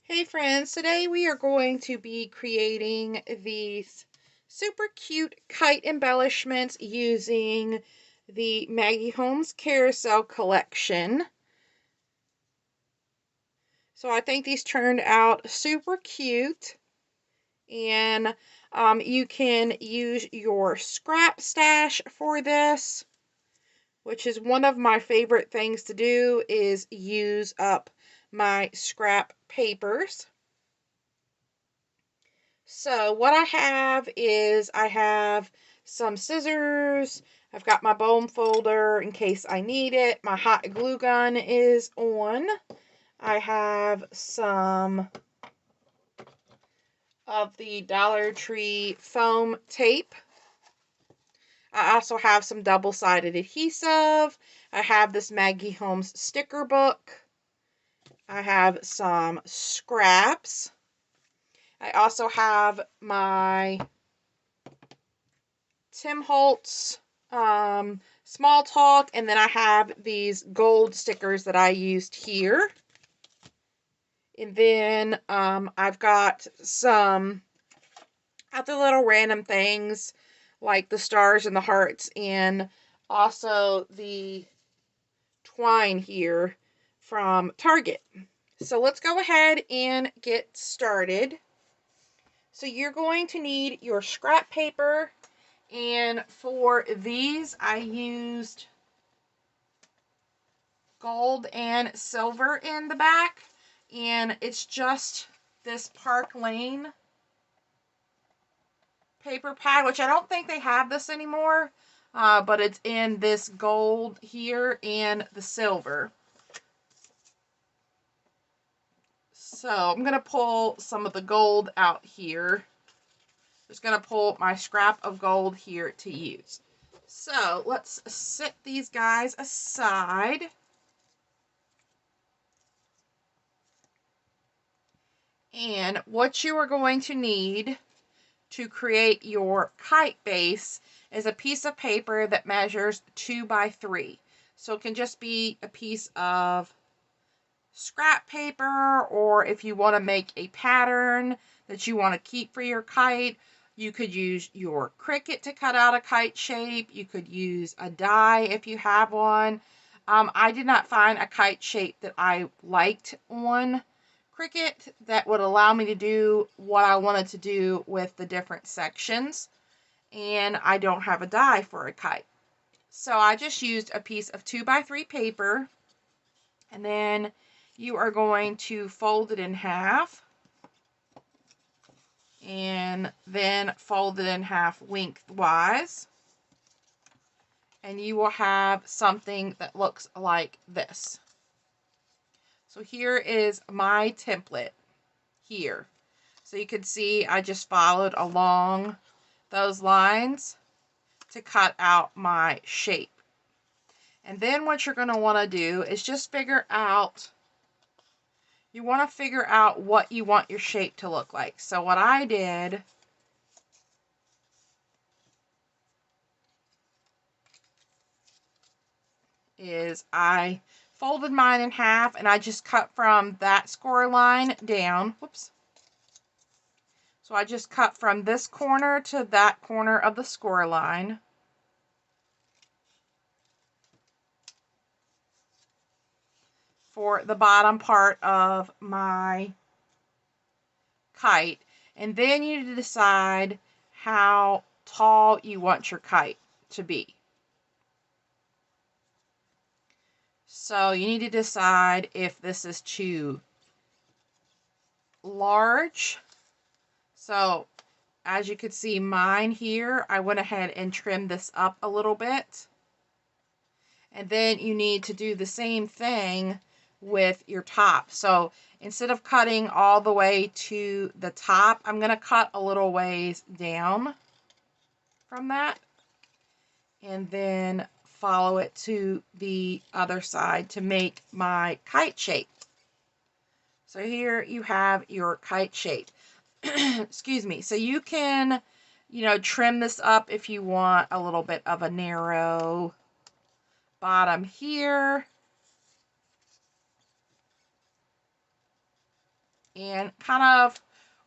Hey friends, today we are going to be creating these super cute kite embellishments using the Maggie Holmes Carousel collection. So I think these turned out super cute, and you can use your scrap stash for this, which is one of my favorite things to do, is use up my scrap papers. So what I have is I have some scissors. I've got my bone folder in case I need it. My hot glue gun is on. I have some of the Dollar Tree foam tape. I also have some double-sided adhesive. I have this Maggie Holmes sticker book. I have some scraps. I also have my Tim Holtz small talk, and then I have these gold stickers that I used here. And then I've got some other little random things like the stars and the hearts, and also the twine here from Target. So let's go ahead and get started. So you're going to need your scrap paper, and for these I used gold and silver in the back, and it's just this Park Lane paper pad, which I don't think they have this anymore, but it's in this gold here and the silver. So I'm going to pull some of the gold out here. Just going to pull my scrap of gold here to use. So let's set these guys aside. And what you are going to need to create your kite base is a piece of paper that measures 2 by 3. So it can just be a piece of scrap paper, or if you want to make a pattern that you want to keep for your kite, you could use your Cricut to cut out a kite shape. You could use a die if you have one. I did not find a kite shape that I liked on Cricut that would allow me to do what I wanted to do with the different sections, and I don't have a die for a kite. So I just used a piece of 2 by 3 paper, and then you are going to fold it in half, and then fold it in half lengthwise, and you will have something that looks like this. So here is my template here. So you can see I just followed along those lines to cut out my shape. And then what you're going to want to do is just figure out what you want your shape to look like. So what I did is I folded mine in half, and I just cut from that score line down. Whoops. So I just cut from this corner to that corner of the score line. For the bottom part of my kite. And then you need to decide how tall you want your kite to be. So you need to decide if this is too large. So as you can see mine here, I went ahead and trimmed this up a little bit. And then you need to do the same thing with your top. So instead of cutting all the way to the top, I'm going to cut a little ways down from that, and then follow it to the other side to make my kite shape. So here you have your kite shape. Excuse me. So you can, trim this up if you want a little bit of a narrow bottom here. and kind of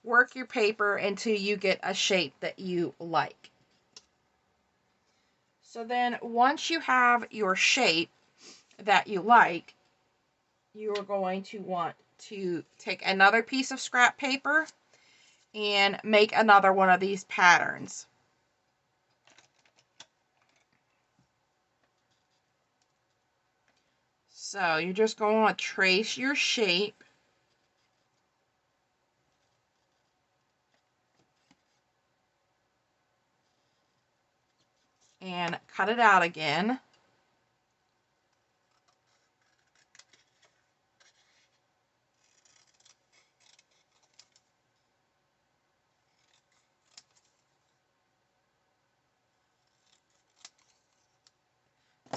work your paper until you get a shape that you like. So then once you have your shape that you like, you're going to want to take another piece of scrap paper and make another one of these patterns. So you're just going to trace your shape and cut it out again.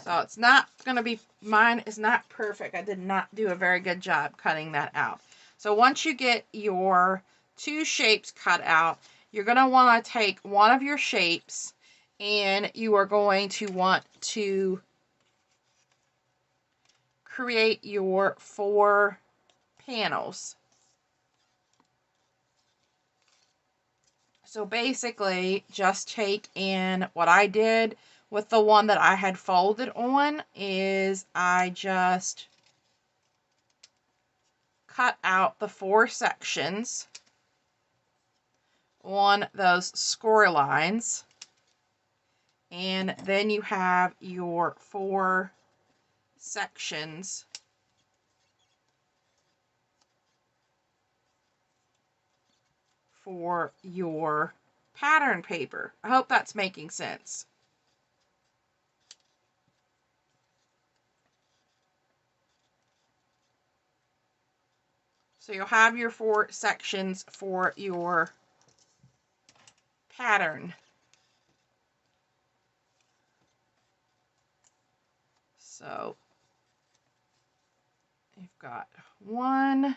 So it's not going to be, mine is not perfect. I did not do a very good job cutting that out. So once you get your two shapes cut out, you're going to want to take one of your shapes and you are going to want to create your 4 panels. So basically, just take in what I did with the one that I had folded on is I just cut out the 4 sections on those score lines, and then you have your 4 sections for your pattern paper. I hope that's making sense. So you'll have your 4 sections for your pattern. So you've got 1,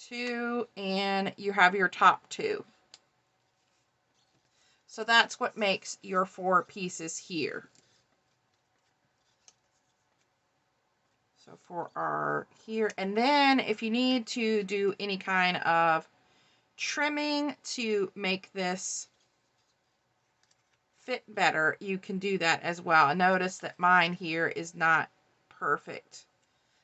2, and you have your top 2. So that's what makes your 4 pieces here. So for our here, and then if you need to do any kind of trimming to make this fit better, you can do that as well. Notice that mine here is not perfect.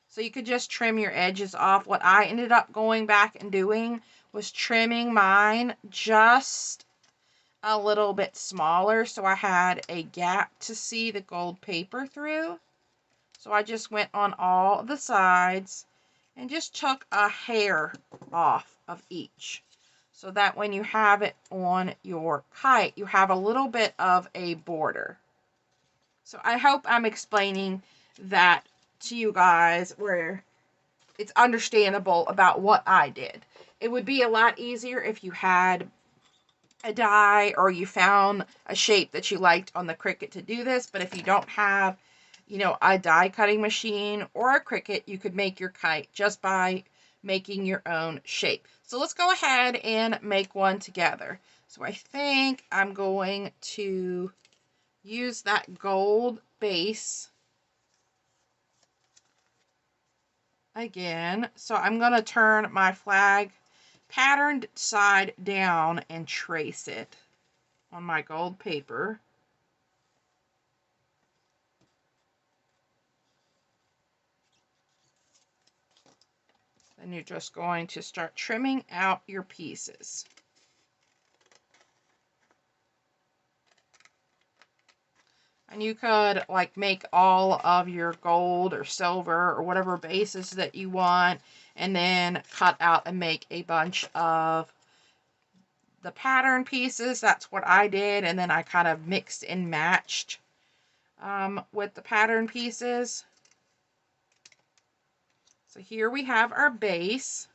So you could just trim your edges off. What I ended up going back and doing was trimming mine just a little bit smaller so I had a gap to see the gold paper through. So I just went on all the sides and just took a hair off of each, so that when you have it on your kite, you have a little bit of a border. So I hope I'm explaining that to you guys where it's understandable about what I did. It would be a lot easier if you had a die or you found a shape that you liked on the Cricut to do this, but if you don't have, you know, a die cutting machine or a Cricut, you could make your kite just by making your own shape. So let's go ahead and make one together. So I think I'm going to use that gold base again. So I'm going to turn my flag patterned side down and trace it on my gold paper. Then you're just going to start trimming out your pieces. And you could like make all of your gold or silver or whatever bases that you want, and then cut out and make a bunch of the pattern pieces. That's what I did, and then I kind of mixed and matched with the pattern pieces. So here we have our base.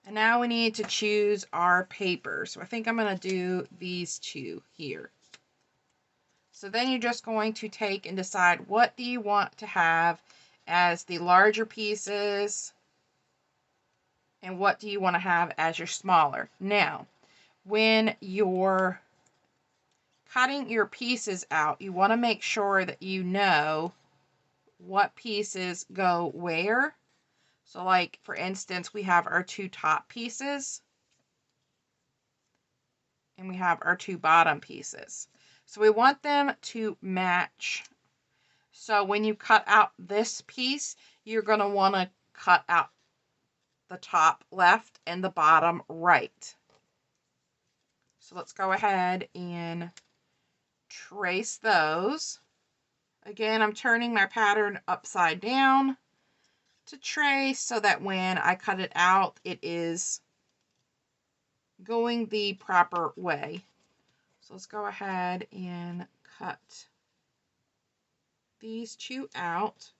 And now we need to choose our paper. So I think I'm going to do these 2 here. So then you're just going to take and decide what do you want to have as the larger pieces and what do you want to have as your smaller. Now, when you're cutting your pieces out, you want to make sure that you know what pieces go where. So like, for instance, we have our 2 top pieces and we have our 2 bottom pieces. So we want them to match. So when you cut out this piece, you're going to want to cut out the top left and the bottom right. So let's go ahead and trace those. Again, I'm turning my pattern upside down to trace so that when I cut it out, it is going the proper way. So let's go ahead and cut these 2 out.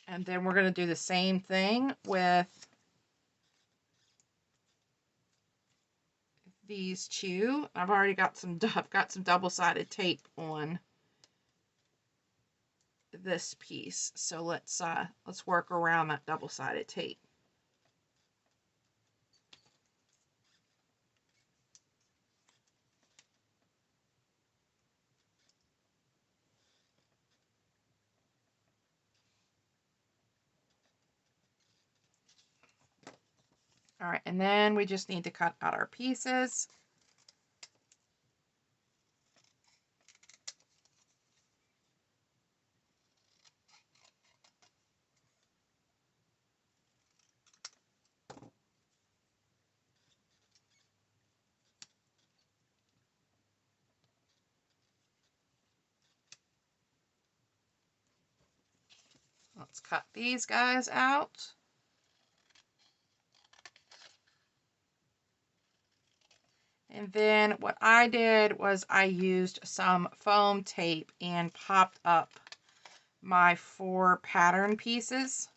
And then we're going to do the same thing with these 2. I've already got some double-sided tape on this piece. So let's work around that double-sided tape. All right, and then we just need to cut out our pieces. Let's cut these guys out. And then what I did was I used some foam tape and popped up my 4 pattern pieces.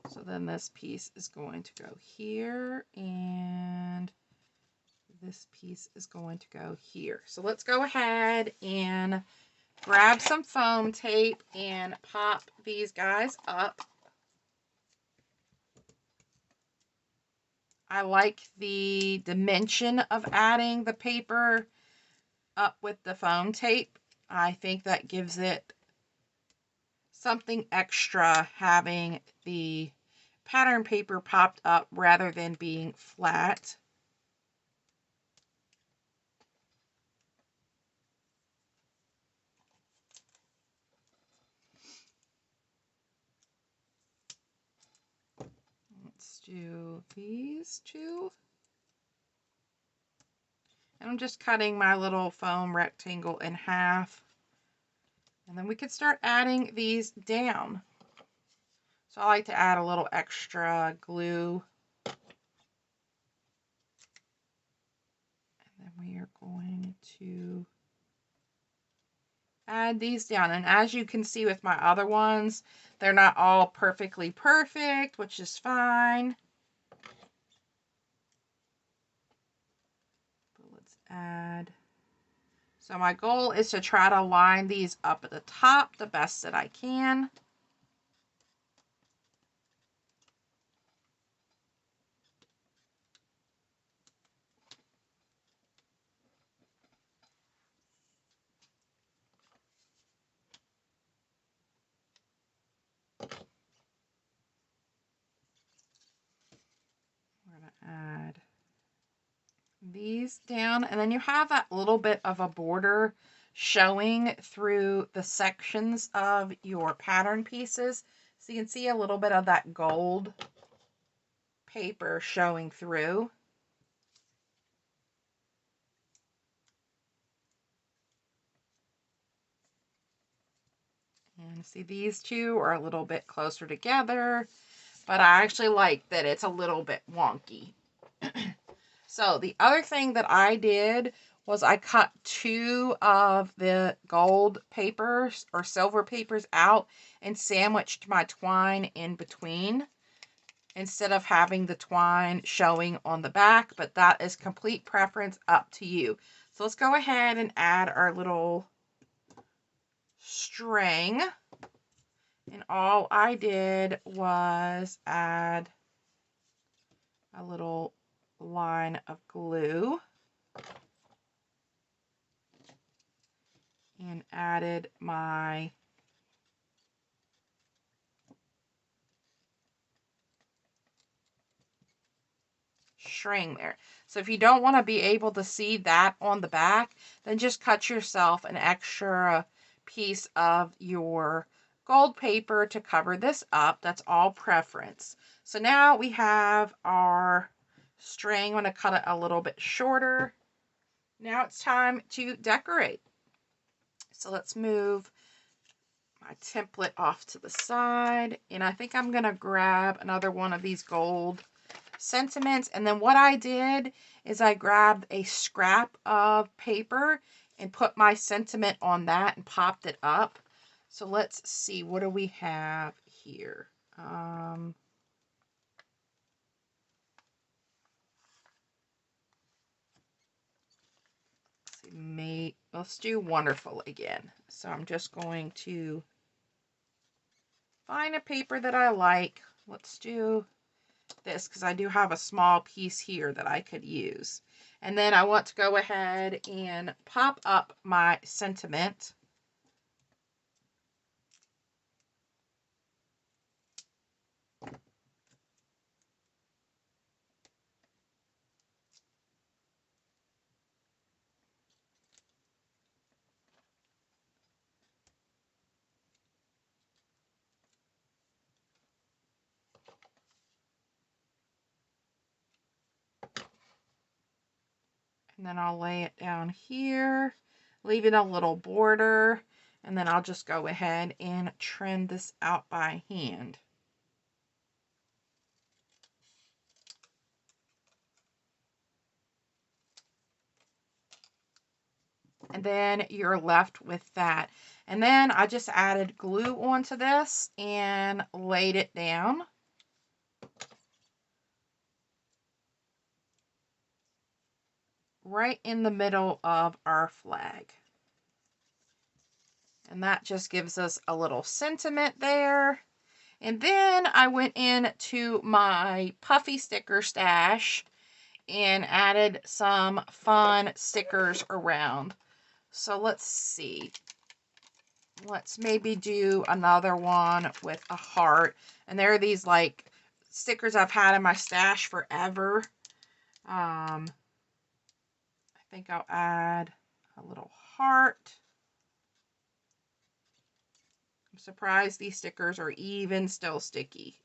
So then this piece is going to go here and this piece is going to go here. So let's go ahead and grab some foam tape and pop these guys up. I like the dimension of adding the paper up with the foam tape. I think that gives it something extra having the pattern paper popped up rather than being flat. Let's do these 2. And I'm just cutting my little foam rectangle in half. And then we could start adding these down. So I like to add a little extra glue. And then we are going to add these down. And as you can see with my other ones, they're not all perfectly perfect, which is fine. But let's add. So my goal is to try to line these up at the top the best that I can. We're going to add these down, and then you have that little bit of a border showing through the sections of your pattern pieces. So you can see a little bit of that gold paper showing through. And see, these 2 are a little bit closer together, but I actually like that it's a little bit wonky. So the other thing that I did was I cut 2 of the gold papers or silver papers out and sandwiched my twine in between instead of having the twine showing on the back, but that is complete preference, up to you. So let's go ahead and add our little string. And all I did was add a little line of glue and added my string there. So if you don't want to be able to see that on the back, then just cut yourself an extra piece of your gold paper to cover this up. That's all preference. So now we have our string. I'm going to cut it a little bit shorter. Now it's time to decorate. So let's move my template off to the side. And I think I'm going to grab another one of these gold sentiments. And then what I did is I grabbed a scrap of paper and put my sentiment on that and popped it up. So let's see, what do we have here? Let's do wonderful again. So I'm just going to find a paper that I like. Let's do this because I do have a small piece here that I could use. And then I want to go ahead and pop up my sentiment. And then I'll lay it down here, leaving a little border, and then I'll just go ahead and trim this out by hand. And then you're left with that. And then I just added glue onto this and laid it down. Right in the middle of our flag. And that just gives us a little sentiment there. And then I went into my puffy sticker stash and added some fun stickers around. So let's see. Let's maybe do another one with a heart. And there are these like stickers I've had in my stash forever. I think I'll add a little heart. I'm surprised these stickers are even still sticky.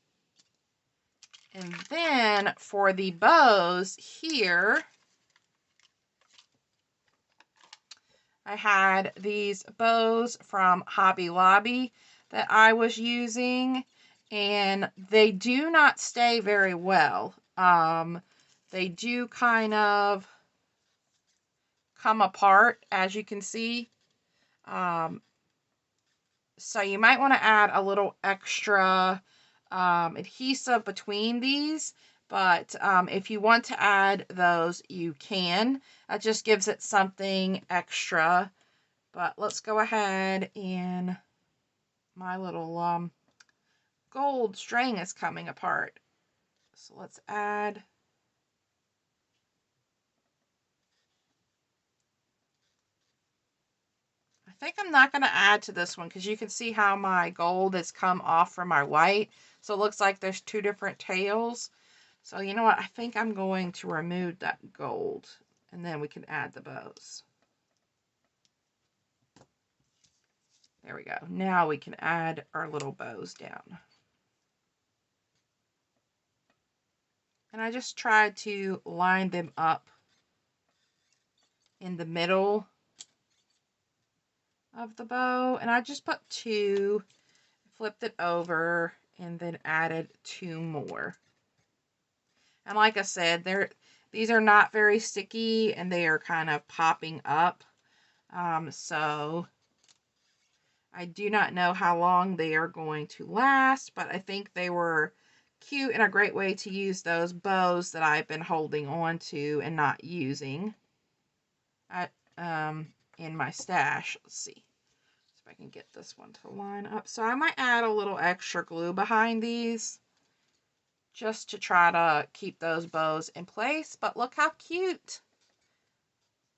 And then for the bows here, I had these bows from Hobby Lobby that I was using, and they do not stay very well. They do kind of come apart, as you can see. So you might want to add a little extra adhesive between these, but if you want to add those, you can. That just gives it something extra. But let's go ahead and my little gold string is coming apart. So let's add I think I'm not going to add to this one because you can see how my gold has come off from my white. So it looks like there's two different tails. So you know what? I think I'm going to remove that gold and then we can add the bows. There we go. Now we can add our little bows down. And I just tried to line them up in the middle of the bow. And I just put two, flipped it over, and then added two more. And like I said, these are not very sticky and they are kind of popping up. So I do not know how long they are going to last, but I think they were cute and a great way to use those bows that I've been holding on to and not using in my stash. Let's see. Let's if I can get this one to line up. So I might add a little extra glue behind these just to try to keep those bows in place. But look how cute.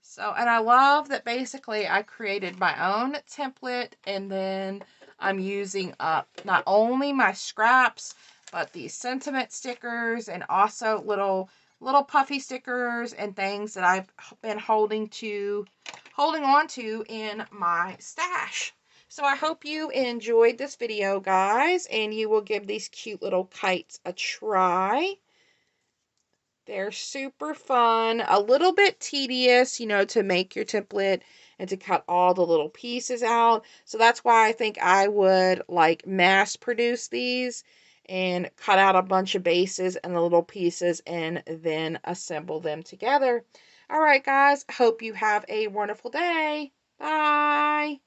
So, and I love that basically I created my own template, and then I'm using up not only my scraps, but these sentiment stickers and also little puffy stickers and things that I've been holding on to in my stash. So I hope you enjoyed this video, guys, and you will give these cute little kites a try. They're super fun, a little bit tedious, to make your template and to cut all the little pieces out. So that's why I think I would like mass produce these and cut out a bunch of bases and the little pieces and then assemble them together. All right, guys, hope you have a wonderful day. Bye.